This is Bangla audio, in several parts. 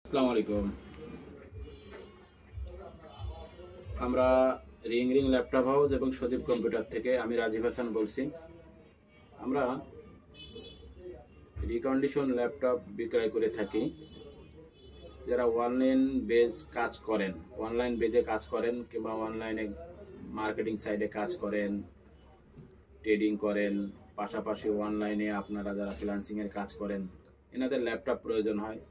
আসসালামু আলাইকুম। আমরা রিং ল্যাপটপ হাউস এবং সজীব কম্পিউটার থেকে আমি রাজীব হাসান বলছি। আমরা রিকন্ডিশন ল্যাপটপ বিক্রয় করে থাকি। যারা অনলাইন বেজে কাজ করেন কিংবা অনলাইনে মার্কেটিং সাইডে কাজ করেন, ট্রেডিং করেন, পাশাপাশি অনলাইনে আপনারা যারা ফ্রিল্যান্সিংয়ের কাজ করেন, এনাদের ল্যাপটপ প্রয়োজন হয়।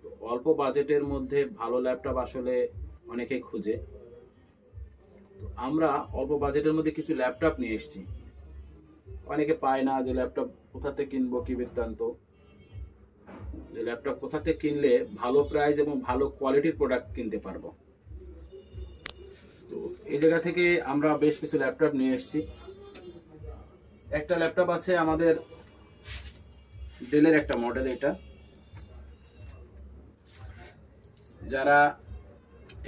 তো অল্প বাজেটের মধ্যে ভালো ল্যাপটপ আসলে অনেকেই খুঁজে। তো আমরা অল্প বাজেটের মধ্যে কিছু ল্যাপটপ নিয়ে এসেছি। অনেকে পায় না যে ল্যাপটপ কোথা থেকে কিনবো, কি বৃত্তান্ত, যে ল্যাপটপ কোথা থেকে কিনলে ভালো প্রাইস এবং ভালো কোয়ালিটির প্রোডাক্ট কিনতে পারবো। তো এই জায়গা থেকে আমরা বেশ কিছু ল্যাপটপ নিয়ে এসেছি। একটা ল্যাপটপ আছে আমাদের ডেলের একটা মডেল। এটা যারা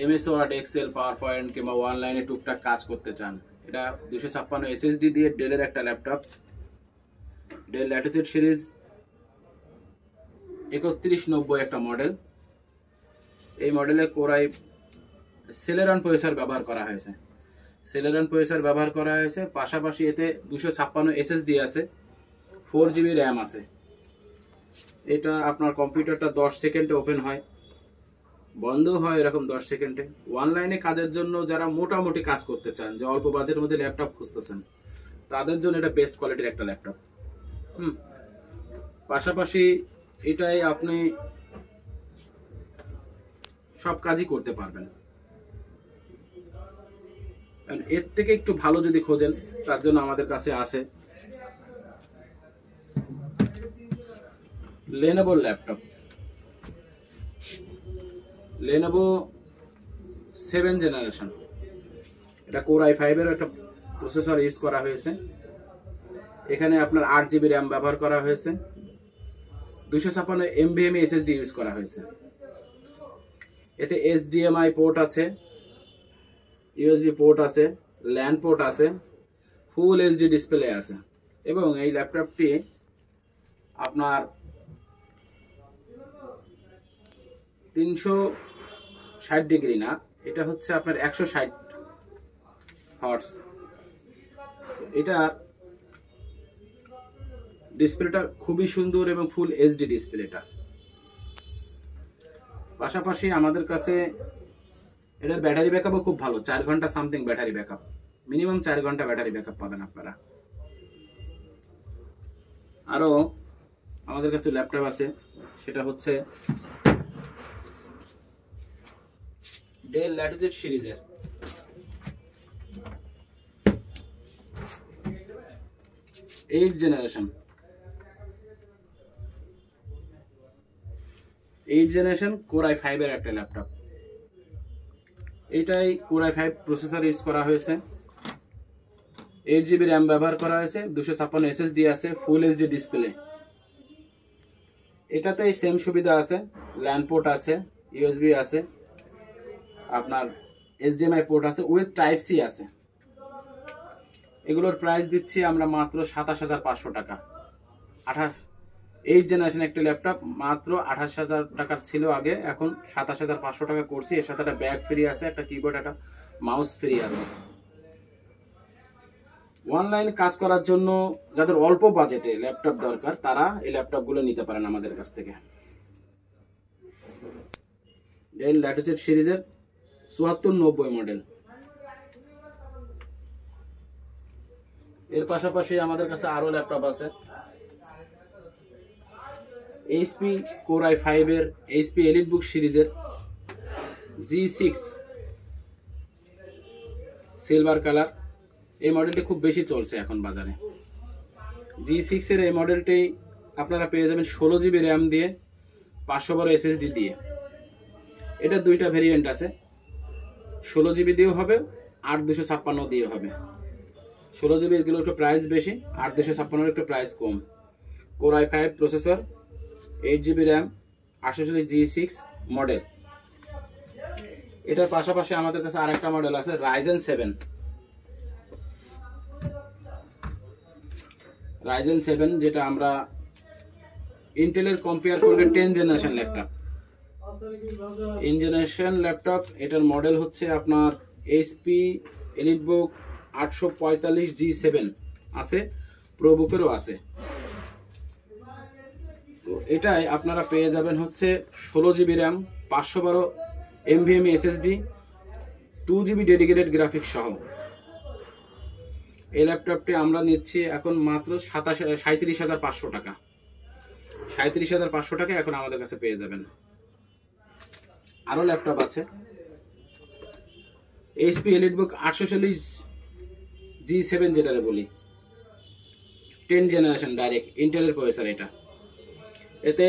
MS Word, Excel, PowerPoint কিংবা অনলাইনে টুকটাক কাজ করতে চান, এটা 256 এসএসডি দিয়ে ডেলের একটা ল্যাপটপ। ডেল ল্যাটিটিউড সিরিজ 3190 একটা মডেল। এই মডেলে কোরাই সেলেরন প্রসেসর ব্যবহার করা হয়েছে। পাশাপাশি এতে 256 এসএসডি আছে, 4GB র্যাম আছে। এটা আপনার কম্পিউটারটা 10 সেকেন্ডে ওপেন হয়, বন্ধ হয় এরকম 10 সেকেন্ডে। অনলাইনে কাজের জন্য যারা মোটামুটি কাজ করতে চান, যে অল্প বাজেটের মধ্যে ল্যাপটপ খুঁজতেছেন, তাদের জন্য এটা বেস্ট কোয়ালিটির একটা ল্যাপটপ। পাশাপাশি এটাই আপনি সব কাজই করতে পারবেন। এর থেকে একটু ভালো যদি খোঁজেন, তার জন্য আমাদের কাছে আছে লেনোভোর ল্যাপটপ। Lenovo 7 generation. এটা কোর i5 এর একটা প্রসেসর ইউজ করা হয়েছে। এখানে আপনার 8GB র্যাম ব্যবহার করা হয়েছে, 256 NVMe SSD ইউজ করা হয়েছে। এতে HDMI পোর্ট আছে, USB পোর্ট আছে, ল্যান পোর্ট আছে, ফুল HD ডিসপ্লে আছে। এবং এই ল্যাপটপটি আপনার 360 ডিগ্রি না, এটা হচ্ছে আপনার 160 হার্টজ। এটা ডিসপ্লেটা খুবই সুন্দর এবং ফুল HD ডিসপ্লেটা। পাশাপাশি আমাদের কাছে এটার ব্যাটারি ব্যাকআপও খুব ভালো, 4 ঘন্টা সামথিং ব্যাটারি ব্যাকআপ, মিনিমাম 4 ঘন্টা ব্যাটারি ব্যাকআপ পাবেন আপনারা। আরও আমাদের কাছে ল্যাপটপ আছে, সেটা হচ্ছে ডেল ল্যাটিটিউড সিরিজের 8 জেনারেশন কোর i5 এর একটা ল্যাপটপ। এটাই কোর i5 প্রসেসর ইউজ করা হয়েছে, 8GB র্যাম ব্যবহার করা হয়েছে, 256 SSD আছে, ফুল HD ডিসপ্লে। এটাতে সেম সুবিধা আছে, ল্যান পোর্ট আছে, USB আছে, আপনার HDMI পোর্ট আছে, উইথ টাইপ সি আছে। এগুলোর প্রাইস দিচ্ছি আমরা মাত্র 27,500 টাকা। 8 জেনারেশন একটা ল্যাপটপ মাত্র 28,000 টাকার ছিল আগে, এখন 27,500 টাকা করছি। এর সাথে একটা ব্যাগ ফ্রি আছে, একটা কিবোর্ড, একটা মাউস ফ্রি আছে। অনলাইন কাজ করার জন্য যাদের অল্প বাজেটে ল্যাপটপ দরকার, তারা এই ল্যাপটপগুলো নিতে পারেন আমাদের কাছ থেকে। ডেল ল্যাটিটিউড সিরিজের 7490 মডেল। এর পাশাপাশি আমাদের কাছে আরো ল্যাপটপ আছে। HP কোর i5 এর HP এলিটবুক সিরিজের G6 সিলভার কালার। এই মডেলটি খুব বেশি চলছে এখন বাজারে। G6 এর এই মডেলটি আপনারা পেয়ে যাবেন 16GB র্যাম দিয়ে, 512 SSD দিয়ে। এটা দুইটা ভেরিয়েন্ট আছে, 16GB দিয়েও হবে, 8256 দিয়ে হবে। 16GB এগুলো একটু প্রাইস বেশি, 8256 একটু প্রাইস কম। Core i5 processor, 8GB RAM, 864 G6 model. এটার পাশাপাশি আমাদের কাছে আরেকটা মডেল আছে রাইজেন 7, যেটা আমরা ইন্টেলের কম্পেয়ার করলে 10 জেনারেশন ল্যাপটপ। ইঞ্জিনিয়ারিং ল্যাপটপ, এটার মডেল হচ্ছে আপনার এইচপি এলিটবুক 845G7 আছে, প্রোবুকেরও আছে। তো এটাই আপনারা পেয়ে যাবেন হচ্ছে 16GB RAM, 512 NVMe SSD, 2GB dedicated graphics সহ। এই ল্যাপটপটি আমরা নিচ্ছি এখন মাত্র 37,500 টাকা। 37,500 টাকা এখন আমাদের কাছে পেয়ে যাবেন। আরও ল্যাপটপ আছে, এইচপি এলিটবুক 840G7 যেটারে বলি, 10 জেনারেশন ডাইরেক্ট ইন্টেলের প্রসেসর। এতে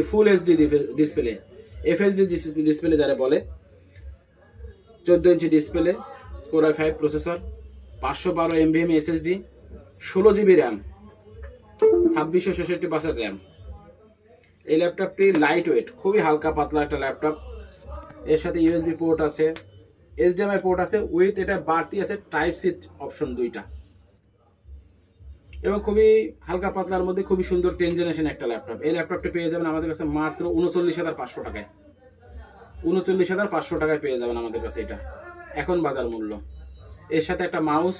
full HD display, FSD display যারা বলে, 14 ইঞ্চি display, Core i5 processor, 512 NVMe SSD, 16GB RAM, 2666 বাসের র্যাম। এই ল্যাপটপটি লাইট ওয়েট, খুবই হালকা পাতলা একটা ল্যাপটপ। এর সাথে ইউএসবি পোর্ট আছে, HDMI পোর্ট আছে, উইথ এটা বাড়তি আছে টাইপ সি অপশন 2টা, এবং খুবই হালকা পাতলার মধ্যে খুবই সুন্দর 10 জেনারেশন একটা ল্যাপটপ। এই ল্যাপটপটি পেয়ে যাবেন আমাদের কাছে মাত্র 39,500 টাকায়। 39,500 টাকায় পেয়ে যাবেন আমাদের কাছে এটা এখন বাজার মূল্য। এর সাথে একটা মাউস,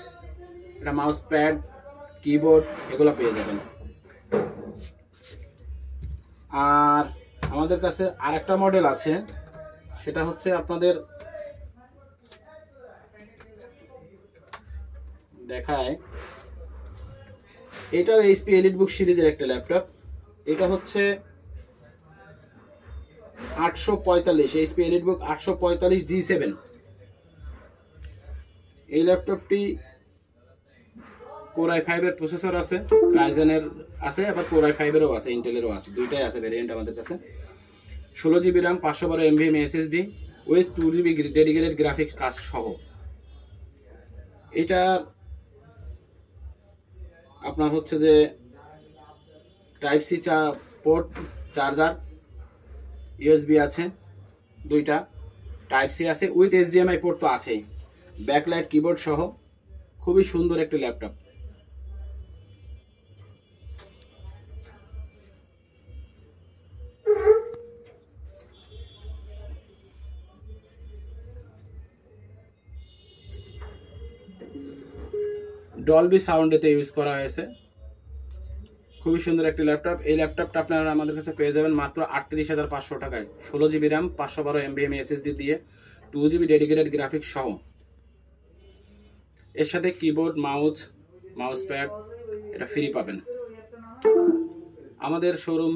একটা মাউস প্যাড, কিবোর্ড, এগুলো পেয়ে যাবেন। আর আমাদের কাছে আর একটা মডেল আছে, সেটা হচ্ছে আপনাদের দেখায়, এটাও এইচপি এলিটবুক সিরিজের একটা ল্যাপটপ। এটা হচ্ছে 845 এইচপি এলিটবুক 845G7। এই ল্যাপটপটি Core i5 এর প্রসেসর আছে, রাইজেনের আছে, আবার Core i5 এরও আছে, ইন্টেলেরও আছে, দুইটাই আছে ভ্যারিয়েন্ট আমাদের কাছে। 16GB RAM, 512 NVMe SSD with 2GB dedicated graphics card সহ। এটা আপনার হচ্ছে যে type C port, charger, USB আছে, দুইটা টাইপ সি আছে, উইথ HDMI পোর্ট তো আছেই, ব্যাকলাইট কিবোর্ড সহ। খুবই সুন্দর একটি ল্যাপটপ। ডলবি সাউন্ড এতে ইউজ করা হয়েছে, খুবই সুন্দর একটি ল্যাপটপ। এই ল্যাপটপটা আপনারা আমাদের কাছে পেয়ে যাবেন মাত্র 38,500 টাকায়, 16GB র্যাম, 512 NVMe SSD দিয়ে, 2GB ডেডিকেটেড গ্রাফিক্স সহ। এর সাথে কিবোর্ড, মাউস প্যাড এটা ফ্রি পাবেন। আমাদের showroom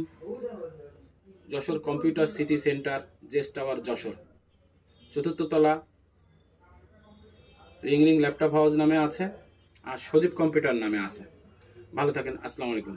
Jessore computer city centre, Jess tower, Jessore, 4th তলা, রিং ল্যাপটপ হাউস নামে আছে, আর সজীব কম্পিউটার নামে আছে। ভালো থাকেন, আসসালামু আলাইকুম।